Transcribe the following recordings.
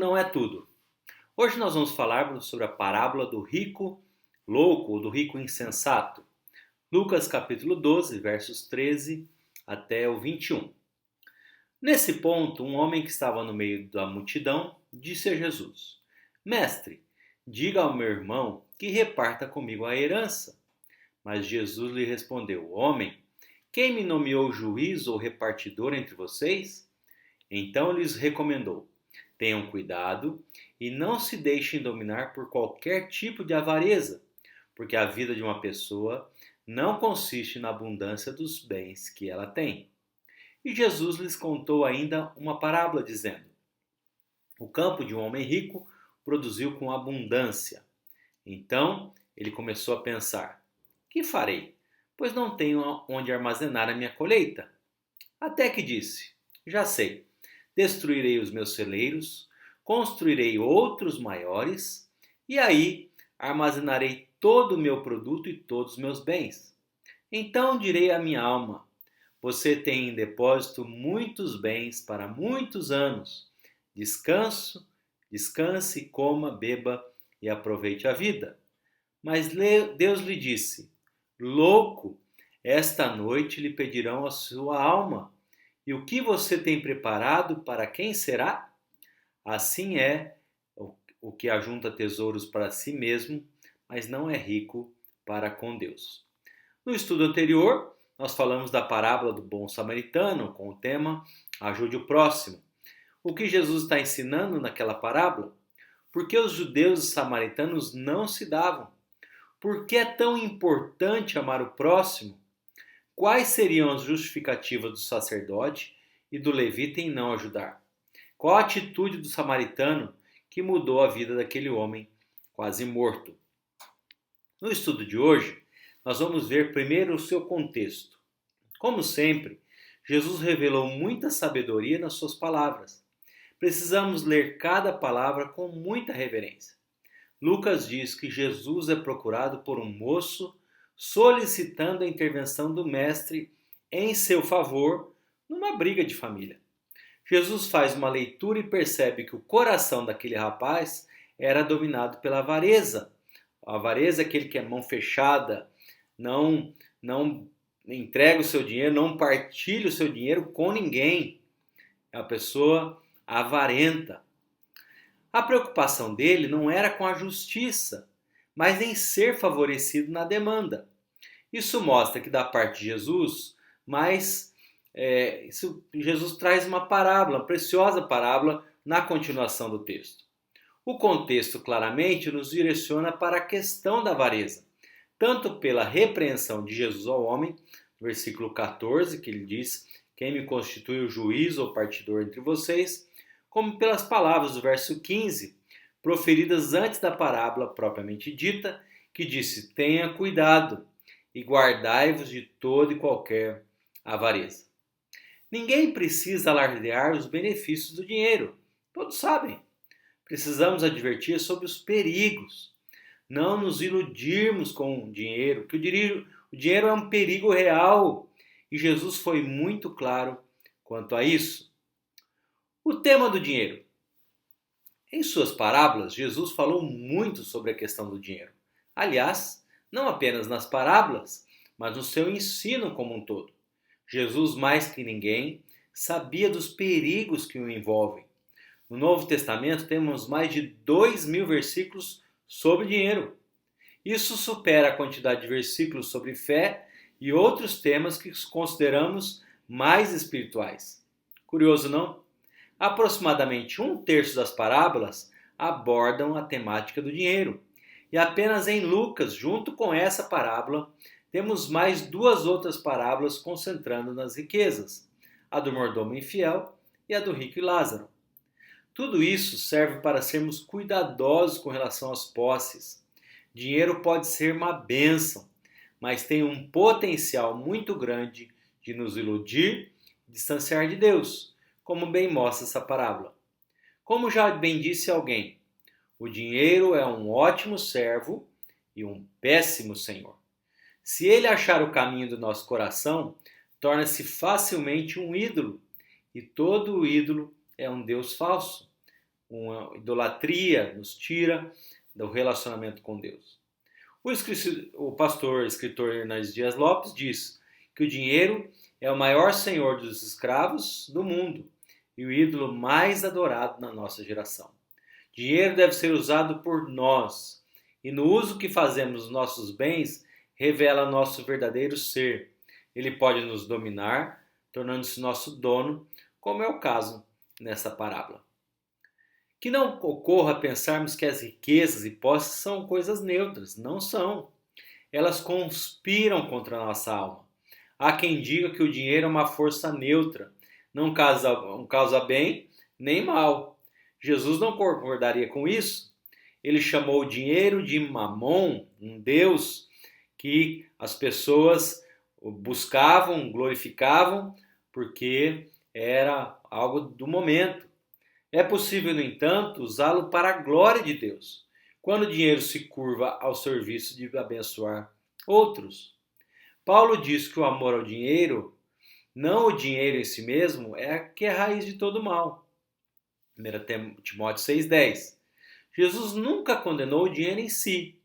não é tudo. Hoje nós vamos falar sobre a parábola do rico louco ou do rico insensato. Lucas capítulo 12, versos 13 até o 21. Nesse ponto, um homem que estava no meio da multidão disse a Jesus: Mestre, diga ao meu irmão que reparta comigo a herança. Mas Jesus lhe respondeu: Homem, quem me nomeou juiz ou repartidor entre vocês? Então lhes recomendou: Tenham cuidado e não se deixem dominar por qualquer tipo de avareza, porque a vida de uma pessoa não consiste na abundância dos bens que ela tem. E Jesus lhes contou ainda uma parábola, dizendo: O campo de um homem rico produziu com abundância. Então ele começou a pensar: Que farei? Pois não tenho onde armazenar a minha colheita. Até que disse: Já sei, destruirei os meus celeiros, construirei outros maiores, e aí armazenarei todo o meu produto e todos os meus bens. Então direi à minha alma: Você tem em depósito muitos bens para muitos anos. Descanse, coma, beba e aproveite a vida. Mas Deus lhe disse: Louco, esta noite lhe pedirão a sua alma. E o que você tem preparado para quem será? Assim é o que ajunta tesouros para si mesmo, mas não é rico para com Deus. No estudo anterior, nós falamos da parábola do bom samaritano com o tema Ajude o próximo. O que Jesus está ensinando naquela parábola? Por que os judeus e samaritanos não se davam? Por que é tão importante amar o próximo? Quais seriam as justificativas do sacerdote e do levita em não ajudar? Qual a atitude do samaritano que mudou a vida daquele homem quase morto? No estudo de hoje, nós vamos ver primeiro o seu contexto. Como sempre, Jesus revelou muita sabedoria nas suas palavras. Precisamos ler cada palavra com muita reverência. Lucas diz que Jesus é procurado por um moço solicitando a intervenção do mestre em seu favor numa briga de família. Jesus faz uma leitura e percebe que o coração daquele rapaz era dominado pela avareza. A avareza é aquele que é mão fechada, não entrega o seu dinheiro, não partilha o seu dinheiro com ninguém. É uma pessoa avarenta. A preocupação dele não era com a justiça, mas em ser favorecido na demanda. Isso mostra que da parte de Jesus, Jesus traz uma parábola, uma preciosa parábola na continuação do texto. O contexto claramente nos direciona para a questão da avareza, tanto pela repreensão de Jesus ao homem, versículo 14, que ele diz: Quem me constitui o juiz ou partidor entre vocês, como pelas palavras do verso 15, proferidas antes da parábola propriamente dita, que disse: Tenha cuidado e guardai-vos de toda e qualquer avareza. Ninguém precisa alardear os benefícios do dinheiro, todos sabem. Precisamos advertir sobre os perigos. Não nos iludirmos com o dinheiro, que o dinheiro é um perigo real e Jesus foi muito claro quanto a isso. O tema do dinheiro. Em suas parábolas, Jesus falou muito sobre a questão do dinheiro. Aliás, não apenas nas parábolas, mas no seu ensino como um todo. Jesus, mais que ninguém, sabia dos perigos que o envolvem. No Novo Testamento temos mais de 2.000 versículos sobre dinheiro. Isso supera a quantidade de versículos sobre fé e outros temas que consideramos mais espirituais. Curioso, não? Aproximadamente um terço das parábolas abordam a temática do dinheiro. E apenas em Lucas, junto com essa parábola, temos mais duas outras parábolas concentrando nas riquezas, a do mordomo infiel e a do rico e Lázaro. Tudo isso serve para sermos cuidadosos com relação às posses. Dinheiro pode ser uma bênção, mas tem um potencial muito grande de nos iludir e distanciar de Deus, como bem mostra essa parábola. Como já bem disse alguém, o dinheiro é um ótimo servo e um péssimo senhor. Se ele achar o caminho do nosso coração, torna-se facilmente um ídolo, e todo ídolo é um Deus falso. uma idolatria, nos tira do relacionamento com Deus. O pastor, escritor Hernandes Dias Lopes diz que o dinheiro é o maior senhor dos escravos do mundo e o ídolo mais adorado na nossa geração. Dinheiro deve ser usado por nós, e no uso que fazemos dos nossos bens revela nosso verdadeiro ser. Ele pode nos dominar, tornando-se nosso dono, como é o caso nessa parábola. Que não ocorra pensarmos que as riquezas e posses são coisas neutras. Não são. Elas conspiram contra a nossa alma. Há quem diga que o dinheiro é uma força neutra, não causa bem nem mal. Jesus não concordaria com isso. Ele chamou o dinheiro de Mamon, um deus que as pessoas buscavam, glorificavam, porque era algo do momento. É possível, no entanto, usá-lo para a glória de Deus, quando o dinheiro se curva ao serviço de abençoar outros. Paulo diz que o amor ao dinheiro, não o dinheiro em si mesmo, é a que é a raiz de todo mal. 1 Timóteo 6,10. Jesus nunca condenou o dinheiro em si.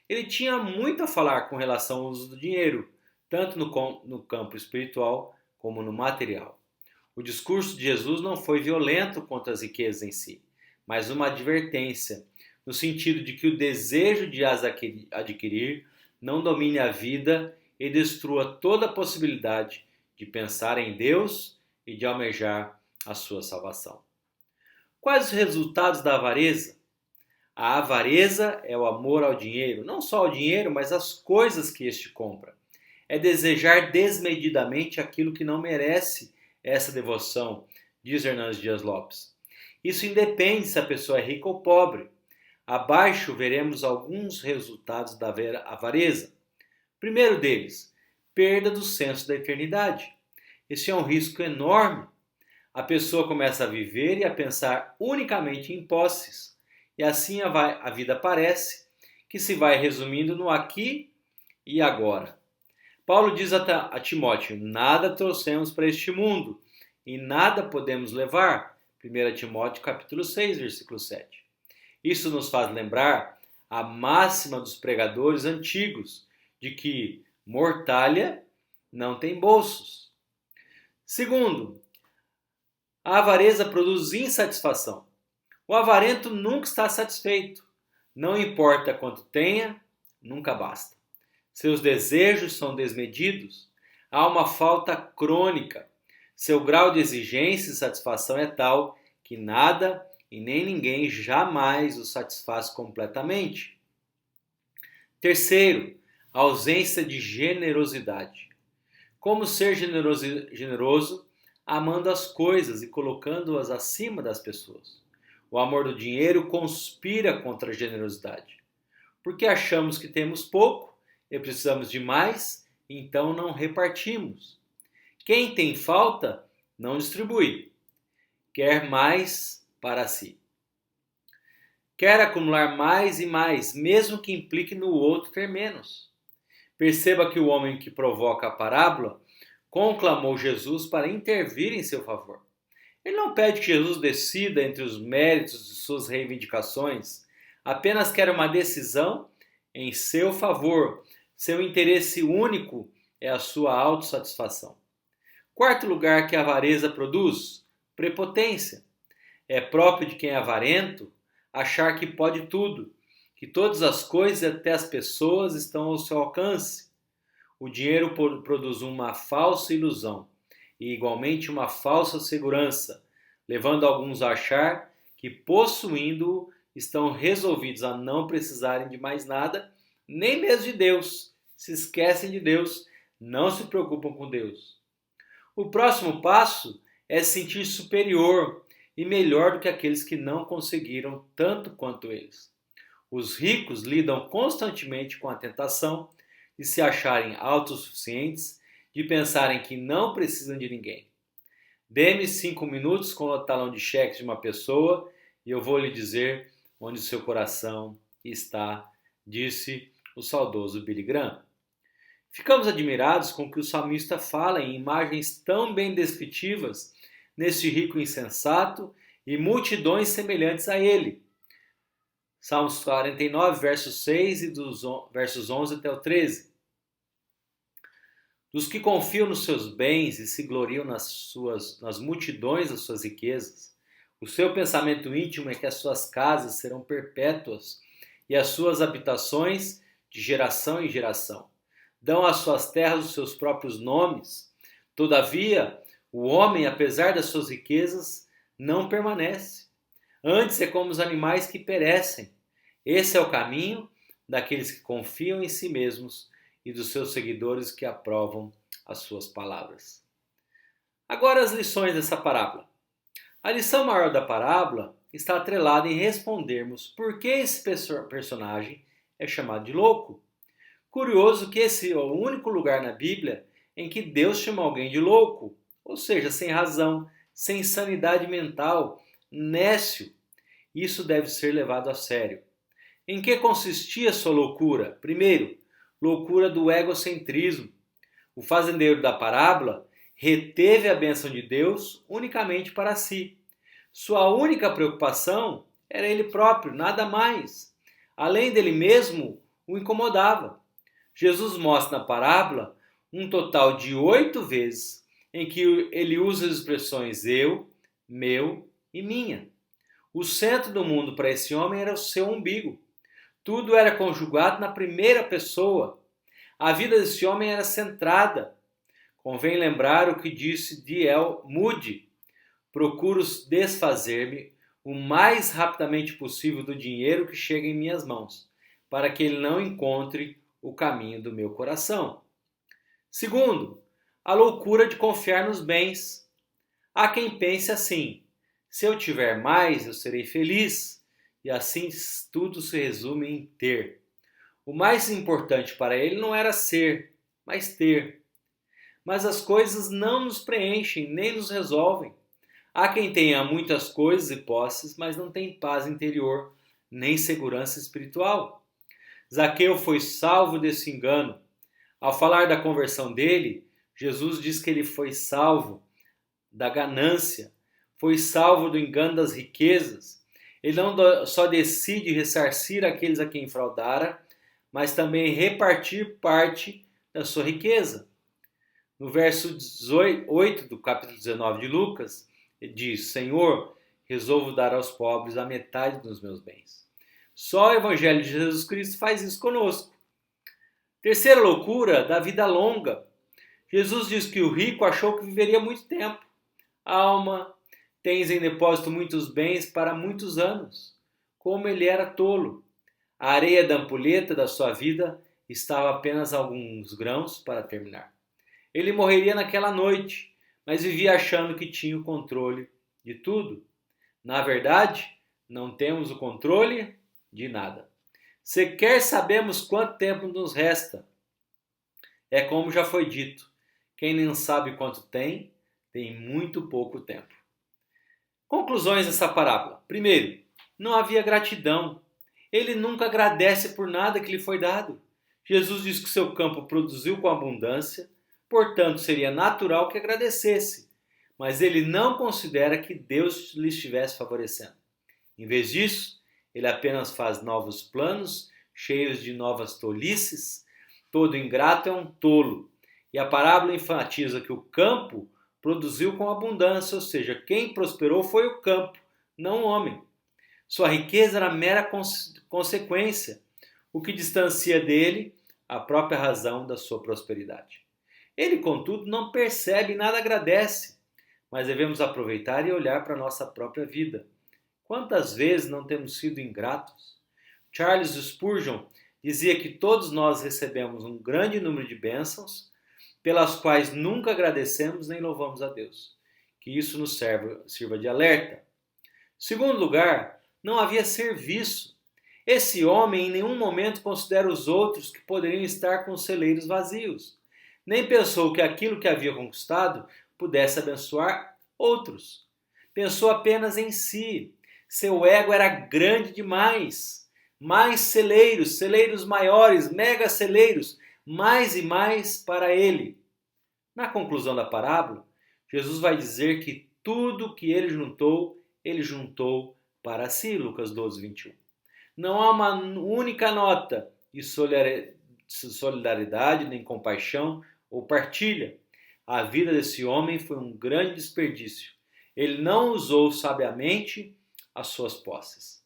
Ele tinha muito a falar com relação ao uso do dinheiro, tanto no campo espiritual como no material. O discurso de Jesus não foi violento contra as riquezas em si, mas uma advertência, no sentido de que o desejo de as adquirir não domine a vida e destrua toda a possibilidade de pensar em Deus e de almejar a sua salvação. Quais os resultados da avareza? A avareza é o amor ao dinheiro, não só ao dinheiro, mas às coisas que este compra. É desejar desmedidamente aquilo que não merece essa devoção, diz Hernandes Dias Lopes. Isso independe se a pessoa é rica ou pobre. Abaixo veremos alguns resultados da avareza. Primeiro deles, perda do senso da eternidade. Esse é um risco enorme. A pessoa começa a viver e a pensar unicamente em posses. E assim a vida parece que se vai resumindo no aqui e agora. Paulo diz a Timóteo, nada trouxemos para este mundo e nada podemos levar. 1 Timóteo capítulo 6, versículo 7. Isso nos faz lembrar a máxima dos pregadores antigos, de que mortalha não tem bolsos. Segundo, a avareza produz insatisfação. O avarento nunca está satisfeito. Não importa quanto tenha, nunca basta. Seus desejos são desmedidos. Há uma falta crônica. Seu grau de exigência e satisfação é tal que nada e nem ninguém jamais o satisfaz completamente. Terceiro, a ausência de generosidade. Como ser generoso amando as coisas e colocando-as acima das pessoas? O amor do dinheiro conspira contra a generosidade. Porque achamos que temos pouco e precisamos de mais, então não repartimos. Quem tem falta, não distribui. Quer mais para si. Quer acumular mais e mais, mesmo que implique no outro ter menos. Perceba que o homem que provoca a parábola conclamou Jesus para intervir em seu favor. Ele não pede que Jesus decida entre os méritos de suas reivindicações, apenas quer uma decisão em seu favor. Seu interesse único é a sua autossatisfação. Quarto lugar que a avareza produz: prepotência. É próprio de quem é avarento achar que pode tudo, que todas as coisas e até as pessoas estão ao seu alcance. O dinheiro produz uma falsa ilusão e igualmente uma falsa segurança, levando alguns a achar que possuindo-o estão resolvidos a não precisarem de mais nada, nem mesmo de Deus. Se esquecem de Deus, não se preocupam com Deus. O próximo passo é se sentir superior e melhor do que aqueles que não conseguiram tanto quanto eles. Os ricos lidam constantemente com a tentação de se acharem autossuficientes, de pensarem que não precisam de ninguém. Dê-me 5 minutos com o talão de cheque de uma pessoa e eu vou lhe dizer onde o seu coração está, disse o saudoso Billy Graham. Ficamos admirados com o que o salmista fala em imagens tão bem descritivas nesse rico insensato e multidões semelhantes a ele. Salmos 49, verso 6 e dos versos 11 até o 13. Dos que confiam nos seus bens e se gloriam nas multidões das suas riquezas, o seu pensamento íntimo é que as suas casas serão perpétuas e as suas habitações de geração em geração. Dão às suas terras os seus próprios nomes. Todavia, o homem, apesar das suas riquezas, não permanece. Antes é como os animais que perecem. Esse é o caminho daqueles que confiam em si mesmos e dos seus seguidores que aprovam as suas palavras. Agora as lições dessa parábola. A lição maior da parábola está atrelada em respondermos por que esse personagem é chamado de louco. Curioso que esse é o único lugar na Bíblia em que Deus chama alguém de louco, ou seja, sem razão, sem sanidade mental, nécio. Isso deve ser levado a sério. Em que consistia sua loucura? Primeiro, loucura do egocentrismo. O fazendeiro da parábola reteve a bênção de Deus unicamente para si. Sua única preocupação era ele próprio, nada mais. Além dele mesmo, o incomodava. Jesus mostra na parábola um total de 8 vezes em que ele usa as expressões eu, meu e minha. O centro do mundo para esse homem era o seu umbigo. Tudo era conjugado na primeira pessoa. A vida desse homem era centrada. Convém lembrar o que disse D.L. Moody: procuro desfazer-me o mais rapidamente possível do dinheiro que chega em minhas mãos, para que ele não encontre o caminho do meu coração. Segundo, a loucura de confiar nos bens. Há quem pense assim: se eu tiver mais, eu serei feliz, e assim tudo se resume em ter. O mais importante para ele não era ser, mas ter. Mas as coisas não nos preenchem, nem nos resolvem. Há quem tenha muitas coisas e posses, mas não tem paz interior, nem segurança espiritual. Zaqueu foi salvo desse engano. Ao falar da conversão dele, Jesus diz que ele foi salvo da ganância, foi salvo do engano das riquezas. Ele não só decide ressarcir aqueles a quem fraudara, mas também repartir parte da sua riqueza. No verso 8 do capítulo 19 de Lucas, ele diz: Senhor, resolvo dar aos pobres a metade dos meus bens. Só o Evangelho de Jesus Cristo faz isso conosco. Terceira loucura, da vida longa. Jesus diz que o rico achou que viveria muito tempo. Alma, tens em depósito muitos bens para muitos anos. Como ele era tolo. A areia da ampulheta da sua vida estava apenas alguns grãos para terminar. Ele morreria naquela noite, mas vivia achando que tinha o controle de tudo. Na verdade, não temos o controle de nada. Sequer sabemos quanto tempo nos resta. É como já foi dito, quem não sabe quanto tem muito pouco tempo. Conclusões dessa parábola. Primeiro, não havia gratidão. Ele nunca agradece por nada que lhe foi dado. Jesus diz que seu campo produziu com abundância, portanto seria natural que agradecesse, mas ele não considera que Deus lhe estivesse favorecendo. Em vez disso, ele apenas faz novos planos, cheios de novas tolices. Todo ingrato é um tolo. E a parábola enfatiza que o campo produziu com abundância, ou seja, quem prosperou foi o campo, não o homem. Sua riqueza era mera consequência, o que distancia dele a própria razão da sua prosperidade. Ele, contudo, não percebe e nada agradece, mas devemos aproveitar e olhar para a nossa própria vida. Quantas vezes não temos sido ingratos? Charles Spurgeon dizia que todos nós recebemos um grande número de bênçãos, pelas quais nunca agradecemos nem louvamos a Deus. Que isso nos sirva de alerta. Segundo lugar, não havia serviço. Esse homem em nenhum momento considera os outros que poderiam estar com os celeiros vazios. Nem pensou que aquilo que havia conquistado pudesse abençoar outros. Pensou apenas em si. Seu ego era grande demais. Mais celeiros, celeiros maiores, mega celeiros, mais e mais para ele. Na conclusão da parábola, Jesus vai dizer que tudo que ele juntou, ele juntou para si. Lucas 12, 21. Não há uma única nota de solidariedade, nem compaixão ou partilha. A vida desse homem foi um grande desperdício. Ele não usou sabiamente as suas posses.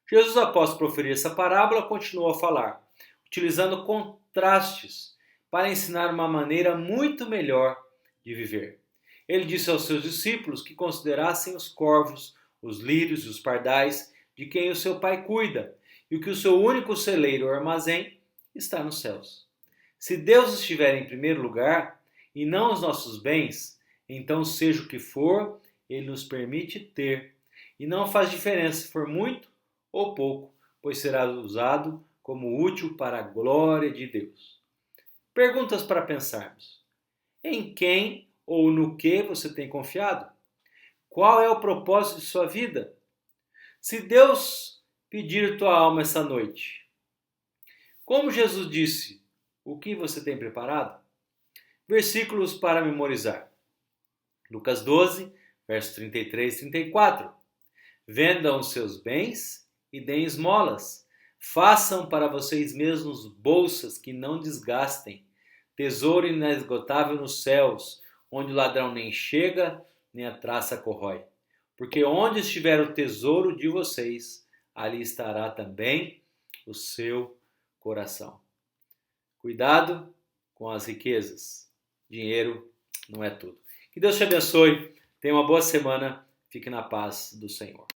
Jesus, após proferir essa parábola, continuou a falar, utilizando contrastes para ensinar uma maneira muito melhor de viver. Ele disse aos seus discípulos que considerassem os corvos, os lírios e os pardais, de quem o seu Pai cuida, e que o seu único celeiro ou armazém está nos céus. Se Deus estiver em primeiro lugar, e não os nossos bens, então seja o que for, Ele nos permite ter, e não faz diferença se for muito ou pouco, pois será usado como útil para a glória de Deus. Perguntas para pensarmos. Em quem ou no que você tem confiado? Qual é o propósito de sua vida? Se Deus pedir tua alma essa noite, como Jesus disse, o que você tem preparado? Versículos para memorizar. Lucas 12, versos 33 e 34. Vendam os seus bens e deem esmolas. Façam para vocês mesmos bolsas que não desgastem, tesouro inesgotável nos céus, onde o ladrão nem chega, nem a traça corrói. Porque onde estiver o tesouro de vocês, ali estará também o seu coração. Cuidado com as riquezas. Dinheiro não é tudo. Que Deus te abençoe. Tenha uma boa semana. Fique na paz do Senhor.